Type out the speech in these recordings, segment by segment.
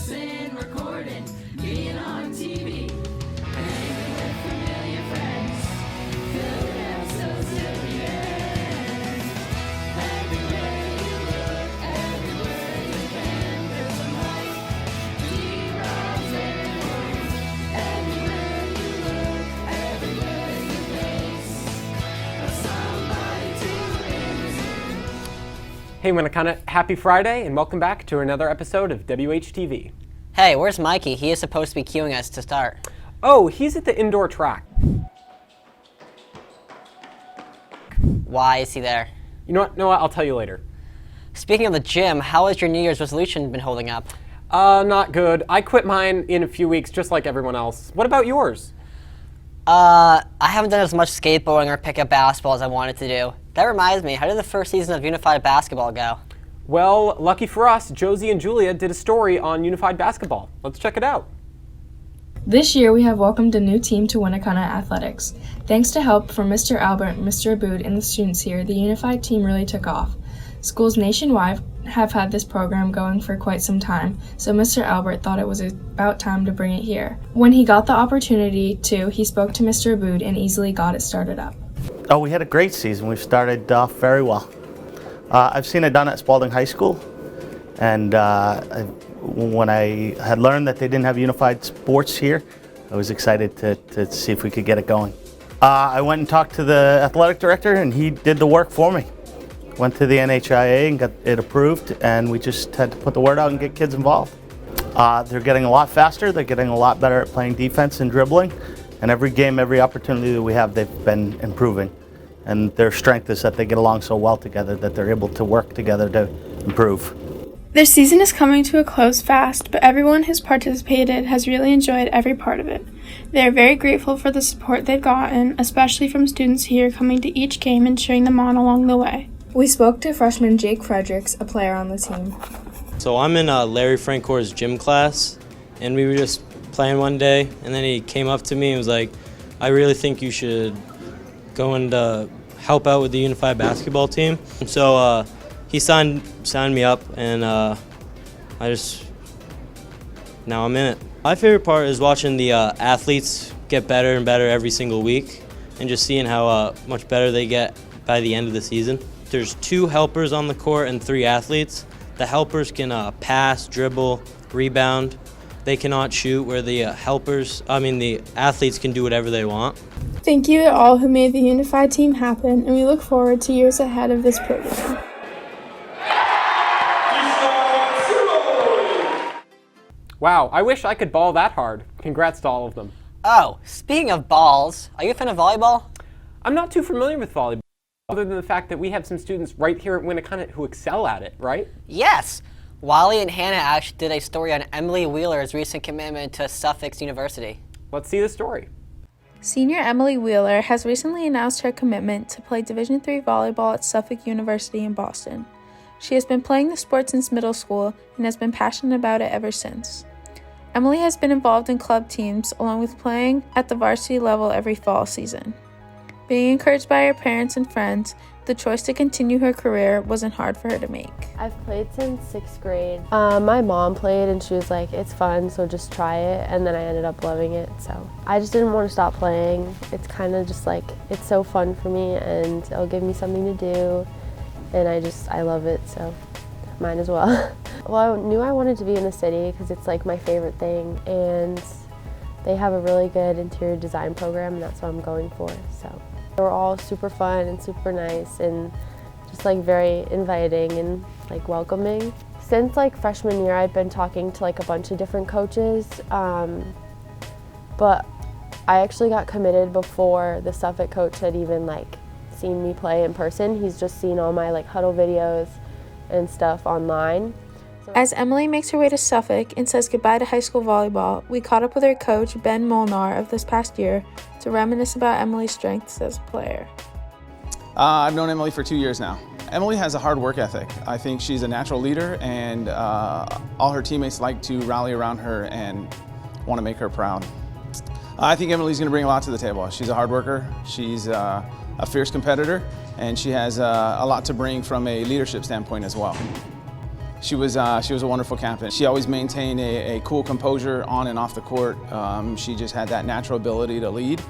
rehearsing, recording, being on TV, hanging with familiar friends, filling episodes till the end. Everywhere you look, everywhere you've been, there's a mic, D-Rob's everywhere. Everywhere you look, everywhere you face, somebody to listen. Hey Winnacunnet, happy Friday and welcome back to another episode of WHTV. Hey, where's Mikey? He is supposed to be cueing us to start. Oh, he's at the indoor track. Why is he there? You know what, Noah, I'll tell you later. Speaking of the gym, how has your New Year's resolution been holding up? Not good. I quit mine in a few weeks just like everyone else. What about yours? I haven't done as much skateboarding or pickup basketball as I wanted to do. That reminds me, how did the first season of Unified Basketball go? Well, lucky for us, Josie and Julia did a story on unified basketball. Let's check it out. This year we have welcomed a new team to Winnacunnet Athletics. Thanks to help from Mr. Albert, Mr. Abood, and the students here, the unified team really took off. Schools nationwide have had this program going for quite some time, so Mr. Albert thought it was about time to bring it here. When he got the opportunity to, he spoke to Mr. Abood and easily got it started up. Oh, we had a great season. We've started off very well. I've seen it done at Spalding High School, and when I had learned that they didn't have unified sports here, I was excited to see if we could get it going. I went and talked to the athletic director, and he did the work for me. Went to the NHIA and got it approved, and we just had to put the word out and get kids involved. They're getting a lot faster, they're getting a lot better at playing defense and dribbling, and every game, every opportunity that we have, they've been improving. And their strength is that they get along so well together that they're able to work together to improve. Their season is coming to a close fast, but everyone who's participated has really enjoyed every part of it. They are very grateful for the support they've gotten, especially from students here coming to each game and cheering them on along the way. We spoke to freshman Jake Fredericks, a player on the team. So I'm in Larry Francor's gym class, and we were just playing one day, and then he came up to me and was like, I really think you should go and help out with the unified basketball team. So he signed me up, and now I'm in it. My favorite part is watching the athletes get better and better every single week, and just seeing how much better they get by the end of the season. There's 2 helpers on the court and 3 athletes. The helpers can pass, dribble, rebound. They cannot shoot, where the the athletes can do whatever they want. Thank you to all who made the unified team happen, and we look forward to years ahead of this program. Wow, I wish I could ball that hard. Congrats to all of them. Oh, speaking of balls, are you a fan of volleyball? I'm not too familiar with volleyball, other than the fact that we have some students right here at Winnacunnet who excel at it, right? Yes! Wally and Hannah actually did a story on Emily Wheeler's recent commitment to Suffolk University. Let's see the story. Senior Emily Wheeler has recently announced her commitment to play Division III volleyball at Suffolk University in Boston. She has been playing the sport since middle school and has been passionate about it ever since. Emily has been involved in club teams along with playing at the varsity level every fall season. Being encouraged by her parents and friends, the choice to continue her career wasn't hard for her to make. I've played since 6th grade. My mom played and she was like, it's fun, so just try it. And then I ended up loving it, so. I just didn't want to stop playing. It's kind of just like, it's so fun for me and it'll give me something to do. And I love it, so mine as well. Well, I knew I wanted to be in the city because it's like my favorite thing. And they have a really good interior design program and that's what I'm going for, so. They were all super fun and super nice and just like very inviting and like welcoming. Since like freshman year, I've been talking to like a bunch of different coaches, but I actually got committed before the Suffolk coach had even like seen me play in person. He's just seen all my like huddle videos and stuff online. As Emily makes her way to Suffolk and says goodbye to high school volleyball, we caught up with her coach, Ben Molnar, of this past year to reminisce about Emily's strengths as a player. I've known Emily for 2 years now. Emily has a hard work ethic. I think she's a natural leader, and all her teammates like to rally around her and want to make her proud. I think Emily's going to bring a lot to the table. She's a hard worker, she's a fierce competitor, and she has a lot to bring from a leadership standpoint as well. She was a wonderful captain. She always maintained a cool composure on and off the court. She just had that natural ability to lead.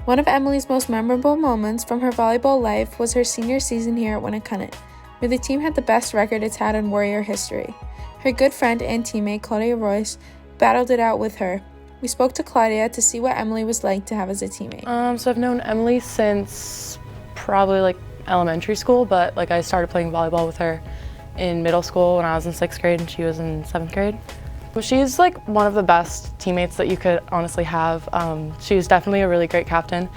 One of Emily's most memorable moments from her volleyball life was her senior season here at Winnacunnet, where the team had the best record it's had in Warrior history. Her good friend and teammate Claudia Royce battled it out with her. We spoke to Claudia to see what Emily was like to have as a teammate. So I've known Emily since probably like elementary school, but like I started playing volleyball with her in middle school when I was in 6th grade and she was in 7th grade. She's like one of the best teammates that you could honestly have. She's definitely a really great captain.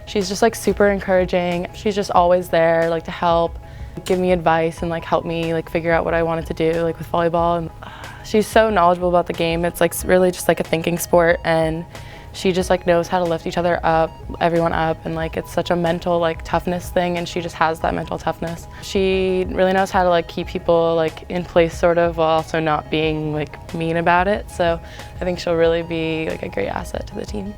She's just like super encouraging. She's just always there like to help, give me advice and like help me like figure out what I wanted to do like with volleyball. And she's so knowledgeable about the game. It's like really just like a thinking sport, and she just like knows how to lift each other up, everyone up, and like it's such a mental like toughness thing, and she just has that mental toughness. She really knows how to like keep people like in place sort of while also not being like mean about it. So I think she'll really be like a great asset to the team.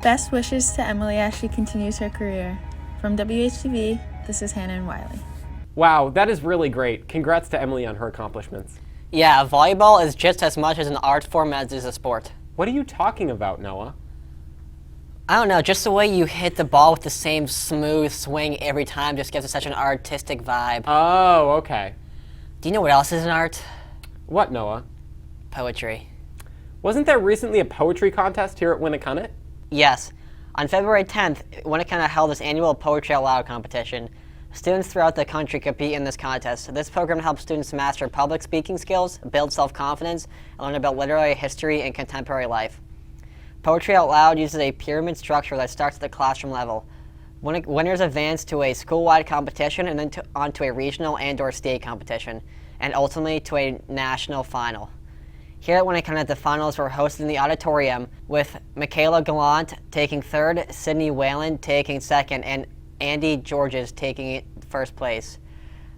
Best wishes to Emily as she continues her career. From WHTV, this is Hannah and Wiley. Wow, that is really great. Congrats to Emily on her accomplishments. Yeah, volleyball is just as much as an art form as it is a sport. What are you talking about, Noah? I don't know, just the way you hit the ball with the same smooth swing every time just gives it such an artistic vibe. Oh, okay. Do you know what else is an art? What, Noah? Poetry. Wasn't there recently a poetry contest here at Winnacunnet? Yes. On February 10th, Winnacunnet held its annual Poetry Out Loud competition. Students throughout the country compete in this contest. This program helps students master public speaking skills, build self-confidence, and learn about literary history and contemporary life. Poetry Out Loud uses a pyramid structure that starts at the classroom level. Winners advance to a school-wide competition and then onto a regional and/or state competition, and ultimately to a national final. Here at Winnacunnet, the finals were hosted in the auditorium with Michaela Gallant taking 3rd, Sydney Whalen taking 2nd, and Andy Georges taking 1st place.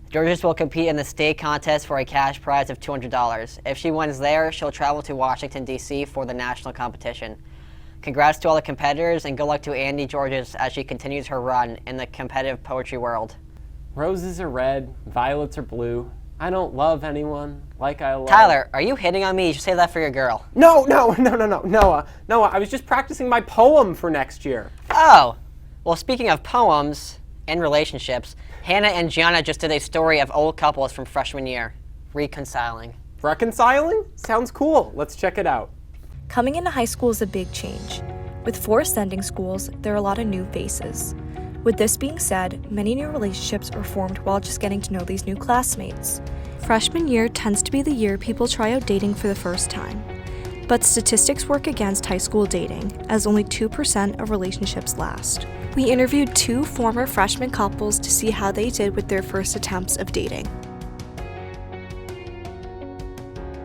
Georges will compete in the state contest for a cash prize of $200. If she wins there, she'll travel to Washington, D.C. for the national competition. Congrats to all the competitors, and good luck to Andy Georges as she continues her run in the competitive poetry world. Roses are red, violets are blue. I don't love anyone like I love... Tyler, are you hitting on me? You should say that for your girl. No, Noah, I was just practicing my poem for next year. Oh, well, speaking of poems and relationships, Hannah and Gianna just did a story of old couples from freshman year, reconciling. Reconciling? Sounds cool. Let's check it out. Coming into high school is a big change. With 4 ascending schools, there are a lot of new faces. With this being said, many new relationships are formed while just getting to know these new classmates. Freshman year tends to be the year people try out dating for the first time. But statistics work against high school dating, as only 2% of relationships last. We interviewed 2 former freshman couples to see how they did with their first attempts of dating.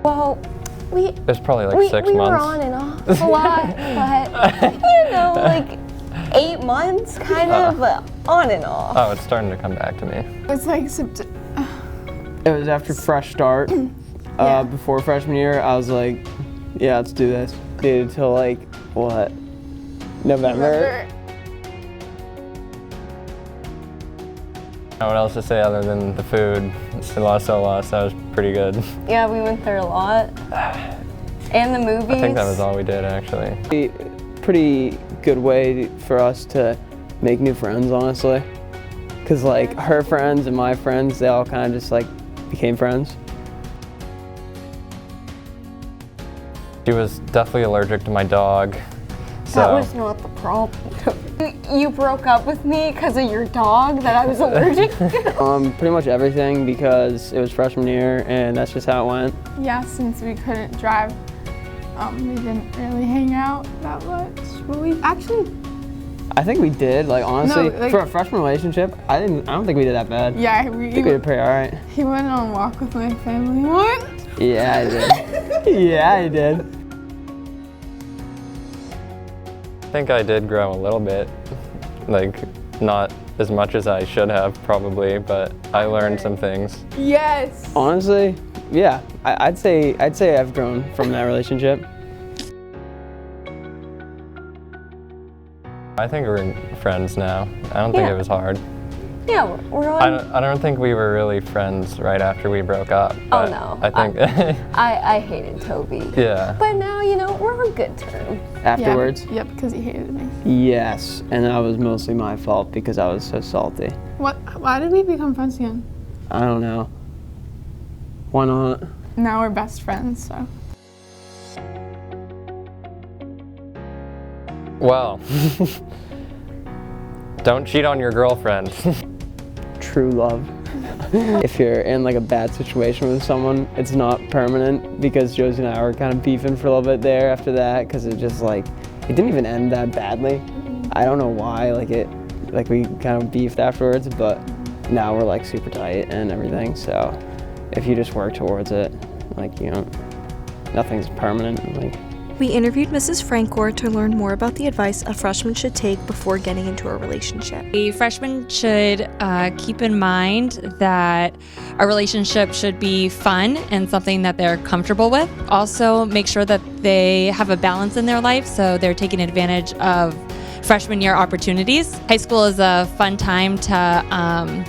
Well, There's probably like 6 months. We were on and off a lot, but you know, like 8 months kind of, but on and off. Oh, it's starting to come back to me. It's like It was after fresh start. Before freshman year, I was like, yeah, let's do this. Dated till like, what, November? What else to say other than the food? Lost, that was pretty good. Yeah, we went there a lot. And the movies. I think that was all we did, actually. Pretty good way for us to make new friends, honestly. Because like her friends and my friends, they all kind of just like became friends. She was definitely allergic to my dog. So. That was not the problem. You broke up with me because of your dog that I was allergic to? Pretty much everything, because it was freshman year and that's just how it went. Yeah, since we couldn't drive, we didn't really hang out that much. But we actually... I think we did, like honestly, no, like, for a freshman relationship, I don't think we did that bad. Yeah, I think we did pretty all right. He went on a walk with my family once. Yeah, I did. Yeah, I did. I think I did grow a little bit, like not as much as I should have probably, but I learned some things. Yes. Honestly, yeah, I'd say I've grown from that relationship. I think we're friends now. I don't think it was hard. Yeah, we're on. I don't think we were really friends right after we broke up. Oh no. I think. I hated Toby. Yeah. But now, you know, we're on good terms. Afterwards? Yep, because he hated me. Yes, and that was mostly my fault because I was so salty. Why did we become friends again? I don't know. Why not? Now we're best friends, so. Well, don't cheat on your girlfriend. True love. If you're in like a bad situation with someone, it's not permanent, because Josie and I were kind of beefing for a little bit there after that, because it just like, it didn't even end that badly. I don't know why, like we kind of beefed afterwards, but now we're like super tight and everything, so if you just work towards it, like, you know, nothing's permanent. Like. We interviewed Mrs. Francor to learn more about the advice a freshman should take before getting into a relationship. A freshman should keep in mind that a relationship should be fun and something that they're comfortable with. Also, make sure that they have a balance in their life, so they're taking advantage of freshman year opportunities. High school is a fun time to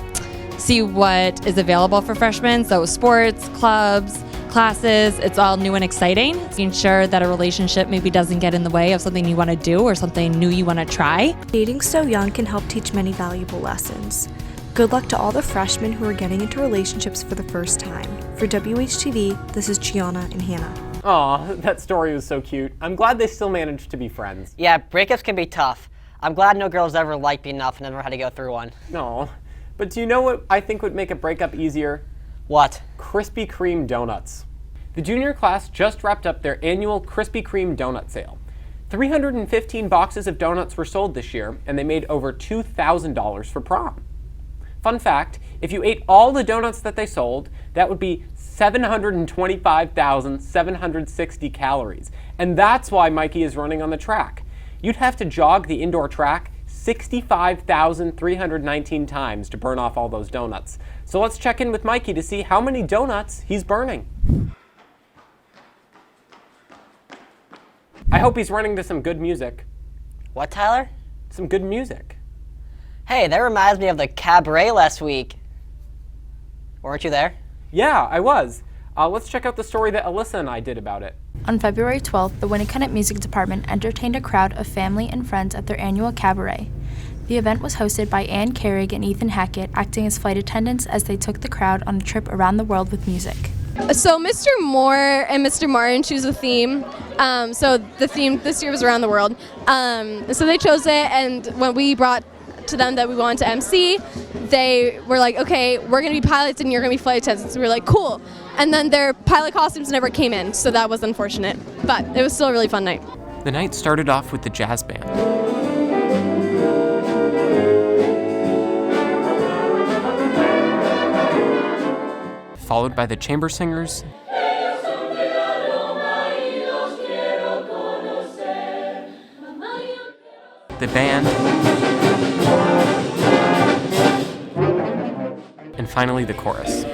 see what is available for freshmen, so sports, clubs, classes, it's all new and exciting. Ensure that a relationship maybe doesn't get in the way of something you want to do or something new you want to try. Dating so young can help teach many valuable lessons. Good luck to all the freshmen who are getting into relationships for the first time. For WHTV, this is Gianna and Hannah. Aw, that story was so cute. I'm glad they still managed to be friends. Yeah, breakups can be tough. I'm glad no girls ever liked me enough and never had to go through one. No, but do you know what I think would make a breakup easier? What? Krispy Kreme donuts. The junior class just wrapped up their annual Krispy Kreme donut sale. 315 boxes of donuts were sold this year, and they made over $2,000 for prom. Fun fact, if you ate all the donuts that they sold, that would be 725,760 calories. And that's why Mikey is running on the track. You'd have to jog the indoor track 65,319 times to burn off all those donuts. So let's check in with Mikey to see how many donuts he's burning. I hope he's running to some good music. What, Tyler? Some good music. Hey, that reminds me of the cabaret last week. Weren't you there? Yeah, I was. Let's check out the story that Alyssa and I did about it. On February 12th, the Winnacunnet Music Department entertained a crowd of family and friends at their annual cabaret. The event was hosted by Ann Carrig and Ethan Hackett, acting as flight attendants as they took the crowd on a trip around the world with music. So Mr. Moore and Mr. Martin choose a theme. So the theme this year was around the world. So they chose it, and when we brought to them that we wanted to MC, they were like, okay, we're going to be pilots and you're going to be flight attendants. So we were like, cool. And then their pilot costumes never came in, so that was unfortunate. But it was still a really fun night. The night started off with the jazz band. Followed by the chamber singers, the band, and finally the chorus.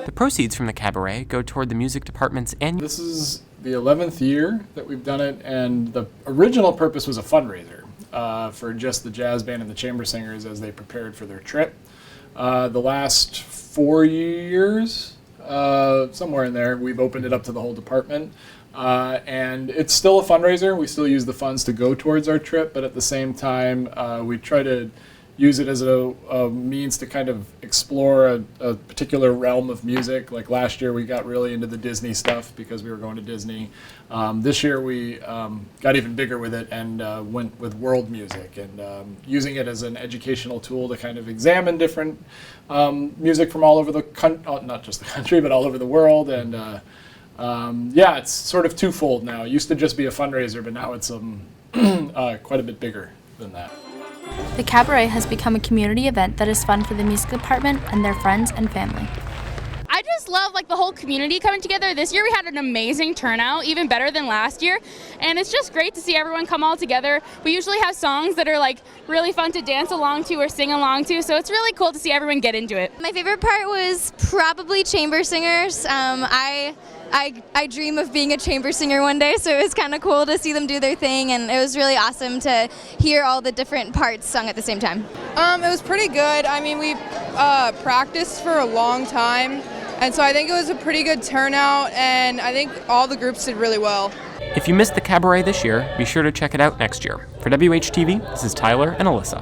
The proceeds from the cabaret go toward the music department's annual... This is the 11th year that we've done it, and the original purpose was a fundraiser for just the jazz band and the chamber singers as they prepared for their trip. The last 4 years, somewhere in there, we've opened it up to the whole department. And it's still a fundraiser. We still use the funds to go towards our trip, but at the same time, we try to use it as a means to kind of explore a particular realm of music. Like last year, we got really into the Disney stuff because we were going to Disney. This year, we got even bigger with it and went with world music and using it as an educational tool to kind of examine different music from all over the country, not just the country, but all over the world. And yeah, it's sort of twofold now. It used to just be a fundraiser, but now it's quite a bit bigger than that. The cabaret has become a community event that is fun for the music department and their friends and family. I just love like the whole community coming together. This year we had an amazing turnout, even better than last year, and it's just great to see everyone come all together. We usually have songs that are like really fun to dance along to or sing along to, so it's really cool to see everyone get into it. My favorite part was probably chamber singers. I I dream of being a chamber singer one day, so it was kind of cool to see them do their thing, and it was really awesome to hear all the different parts sung at the same time. It was pretty good. I mean, we practiced for a long time, and so I think it was a pretty good turnout, and I think all the groups did really well. If you missed the cabaret this year, be sure to check it out next year. For WHTV, this is Tyler and Alyssa.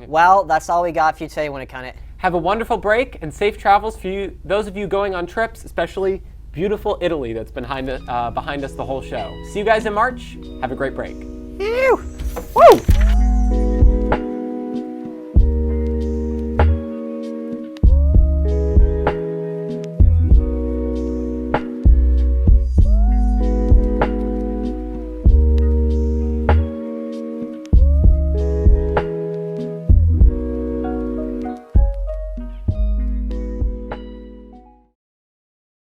Well, that's all we got for you today, Winnicott. Have a wonderful break and safe travels for you, those of you going on trips, especially beautiful Italy that's been behind us the whole show. See you guys in March. Have a great break. Woo!